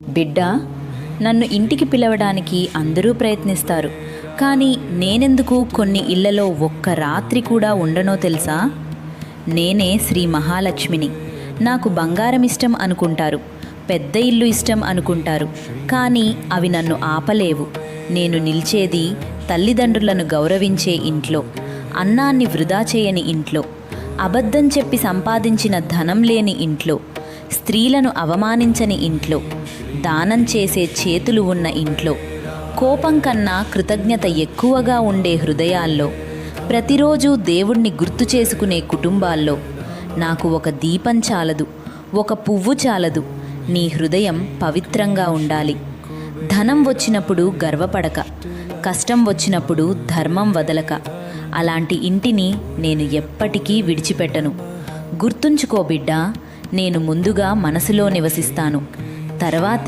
బిడ్డ, నన్ను ఇంటికి పిలవడానికి అందరూ ప్రయత్నిస్తారు, కానీ నేనెందుకు కొన్ని ఇళ్లలో ఒక్క రాత్రి కూడా ఉండనో తెలుసా? నేనే శ్రీ మహాలక్ష్మిని. నాకు బంగారం ఇష్టం అనుకుంటారు, పెద్ద ఇల్లు ఇష్టం అనుకుంటారు, కానీ అవి నన్ను ఆపలేవు. నేను నిలిచేది తల్లిదండ్రులను గౌరవించే ఇంట్లో, అన్నాన్ని వృధా చేయని ఇంట్లో, అబద్ధం చెప్పి సంపాదించిన ధనం లేని ఇంట్లో, స్త్రీలను అవమానించని ఇంట్లో, దానం చేసే చేతులు ఉన్న ఇంట్లో, కోపం కన్నా కృతజ్ఞత ఎక్కువగా ఉండే హృదయాల్లో, ప్రతిరోజు దేవుణ్ణి గుర్తు చేసుకునే కుటుంబాల్లో. నాకు ఒక దీపం చాలదు, ఒక పువ్వు చాలదు, నీ హృదయం పవిత్రంగా ఉండాలి. ధనం వచ్చినప్పుడు గర్వపడక, కష్టం వచ్చినప్పుడు ధర్మం వదలక. అలాంటి ఇంటిని నేను ఎప్పటికీ విడిచిపెట్టను. గుర్తుంచుకో బిడ్డా, నేను ముందుగా మనసులో నివసిస్తాను, తర్వాతే